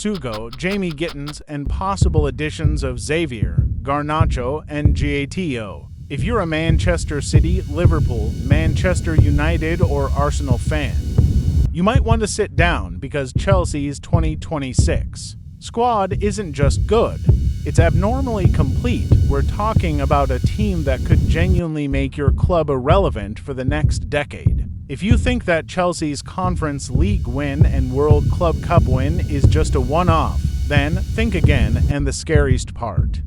Sugo, Jamie Gittins, and possible additions of Xavier, Garnacho, and Gato. If you're a Manchester City, Liverpool, Manchester United, or Arsenal fan, you might want to sit down because Chelsea's 2026 squad isn't just good, it's abnormally complete. We're talking about a team that could genuinely make your club irrelevant for the next decade. If you think that Chelsea's Conference League win and World Club Cup win is just a one-off, then think again. And the scariest part,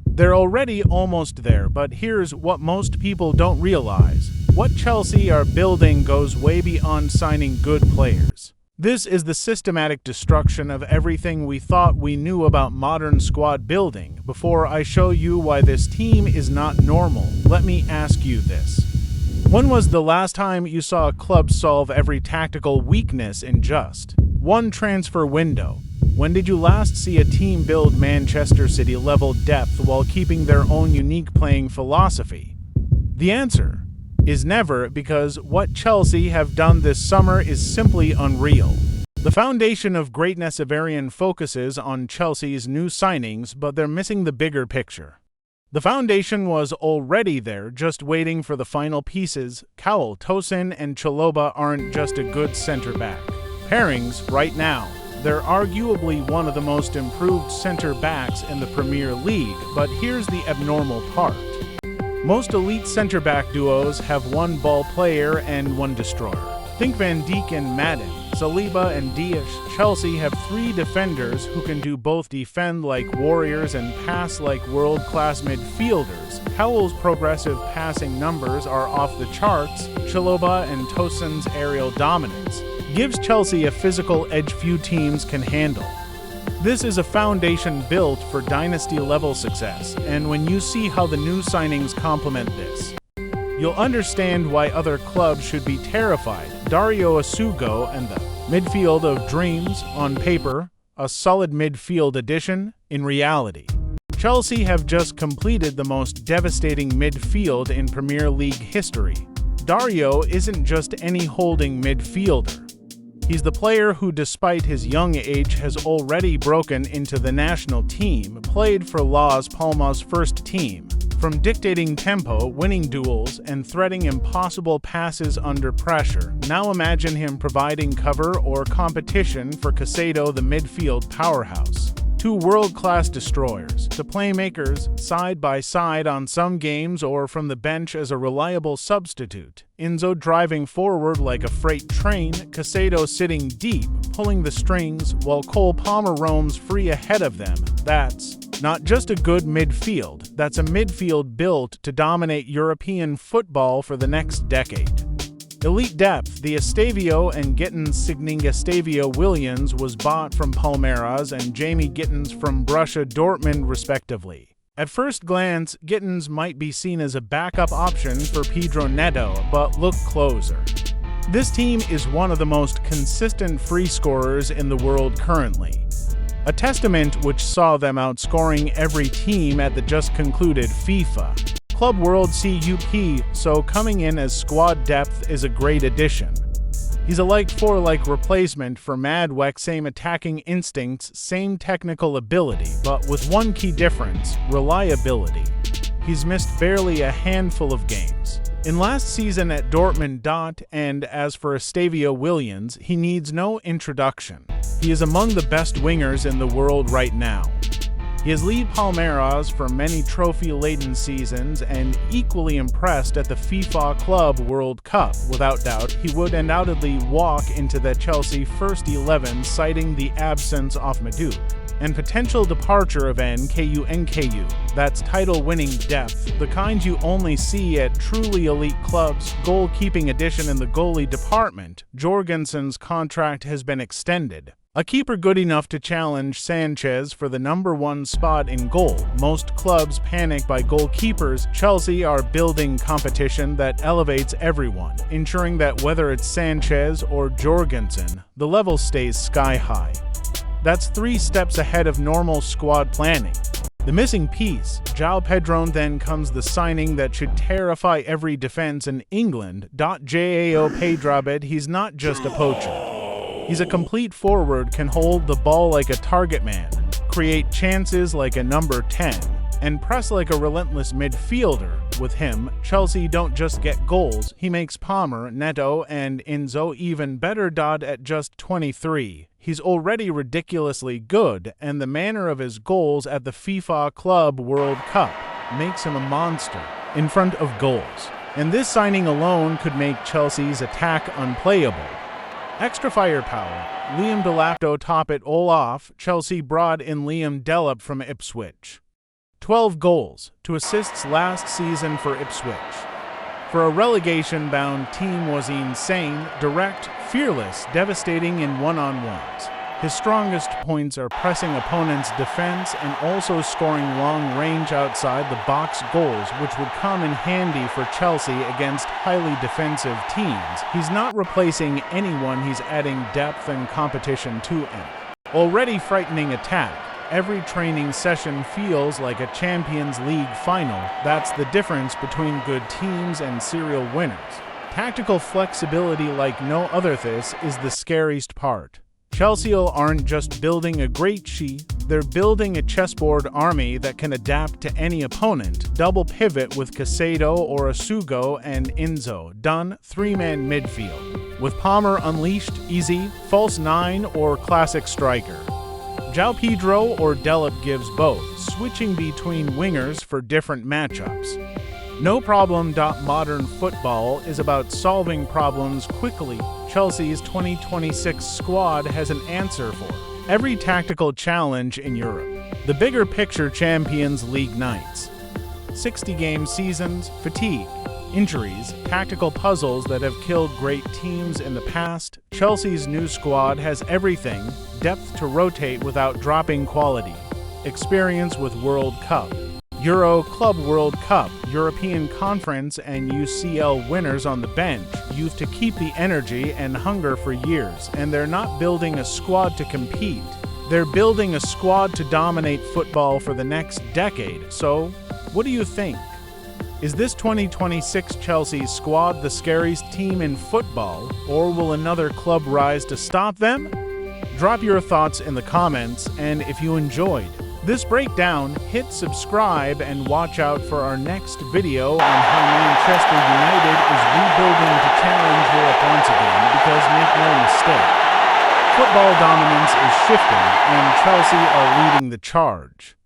they're already almost there, but here's what most people don't realize. What Chelsea are building goes way beyond signing good players. This is the systematic destruction of everything we thought we knew about modern squad building. Before I show you why this team is not normal, let me ask you this. When was the last time you saw a club solve every tactical weakness in just one transfer window? When did you last see a team build Manchester City-level depth while keeping their own unique playing philosophy? The answer is never, because what Chelsea have done this summer is simply unreal. The foundation of greatness Avarian focuses on Chelsea's new signings, but they're missing the bigger picture. The foundation was already there, just waiting for the final pieces. Cowell, Tosin, and Chalobah aren't just a good center-back pairings right now. They're arguably one of the most improved center-backs in the Premier League, but here's the abnormal part. Most elite center-back duos have one ball player and one destroyer. Think Van Dijk and Madden, Saliba and Dias. Chelsea have three defenders who can do both defend like warriors and pass like world-class midfielders. Cowell's progressive passing numbers are off the charts. Chalobah and Tosin's aerial dominance gives Chelsea a physical edge few teams can handle. This is a foundation built for dynasty-level success, and when you see how the new signings complement this, you'll understand why other clubs should be terrified. Dario Asugo and the midfield of dreams. On paper, a solid midfield addition. In reality, Chelsea have just completed the most devastating midfield in Premier League history. Dario isn't just any holding midfielder. He's the player who, despite his young age, has already broken into the national team, played for Las Palmas' first team. From dictating tempo, winning duels, and threading impossible passes under pressure, now imagine him providing cover or competition for Caicedo, the midfield powerhouse. Two world-class destroyers, the playmakers, side by side on some games or from the bench as a reliable substitute. Enzo driving forward like a freight train, Caicedo sitting deep, pulling the strings, while Cole Palmer roams free ahead of them. That's not just a good midfield, that's a midfield built to dominate European football for the next decade. Elite depth, the Estavio and Gittins signing. Estavio Williams was bought from Palmeiras and Jamie Gittins from Borussia Dortmund respectively. At first glance, Gittins might be seen as a backup option for Pedro Neto, but look closer. This team is one of the most consistent free scorers in the world currently, a testament which saw them outscoring every team at the just concluded FIFA Club World Cup, so coming in as squad depth is a great addition. He's a like-for-like replacement for Madweck, same attacking instincts, same technical ability, but with one key difference: reliability. He's missed barely a handful of games in last season at Dortmund. And as for Estavio Williams, he needs no introduction. He is among the best wingers in the world right now. He has led Palmeiras for many trophy-laden seasons and equally impressed at the FIFA Club World Cup. Without doubt, he would undoubtedly walk into the Chelsea first 11, citing the absence of Madueke and potential departure of NKU. That's title-winning depth, the kind you only see at truly elite clubs. Goalkeeping addition in the goalie department. Jorgensen's contract has been extended. A keeper good enough to challenge Sanchez for the #1 spot in goal. Most clubs panic by goalkeepers. Chelsea are building competition that elevates everyone, ensuring that whether it's Sanchez or Jorgensen, the level stays sky high. That's 3 steps ahead of normal squad planning. The missing piece, João Pedro. Then comes the signing that should terrify every defense in England. João Pedro. He's not just a poacher. He's a complete forward, can hold the ball like a target man, create chances like a number 10, and press like a relentless midfielder. With him, Chelsea don't just get goals, he makes Palmer, Neto, and Enzo even better. At just 23, he's already ridiculously good, and the manner of his goals at the FIFA Club World Cup makes him a monster in front of goals. And this signing alone could make Chelsea's attack unplayable. Extra firepower. Liam Delap top it all off. Chelsea brought in Liam Delap from Ipswich. 12 goals, 2 assists last season for Ipswich. For a relegation-bound team was insane, direct, fearless, devastating in one-on-ones. His strongest points are pressing opponents' defense and also scoring long-range outside-the-box goals, which would come in handy for Chelsea against highly defensive teams. He's not replacing anyone, he's adding depth and competition to him. Already frightening attack. Every training session feels like a Champions League final. That's the difference between good teams and serial winners. Tactical flexibility like no other. This is the scariest part. Chelsea aren't just building a great sheet, they're building a chessboard army that can adapt to any opponent. Double pivot with Caicedo or Asugo and Enzo. Done. 3-man midfield. With Palmer unleashed, easy, false 9 or classic striker. João Pedro or Delap gives both, switching between wingers for different matchups. No problem. Modern football is about solving problems quickly. Chelsea's 2026 squad has an answer for every tactical challenge in Europe. The bigger picture: Champions League nights, 60-game seasons, fatigue, injuries, tactical puzzles that have killed great teams in the past. Chelsea's new squad has everything: depth to rotate without dropping quality, experience with World Cup, Euro, Club World Cup, European Conference and UCL winners on the bench, youth to keep the energy and hunger for years. And they're not building a squad to compete, they're building a squad to dominate football for the next decade. So, what do you think? Is this 2026 Chelsea squad the scariest team in football, or will another club rise to stop them? Drop your thoughts in the comments, and if you enjoyed this breakdown, hit subscribe and watch out for our next video on how Manchester United is rebuilding to challenge Europe once again, because make no mistake, football dominance is shifting and Chelsea are leading the charge.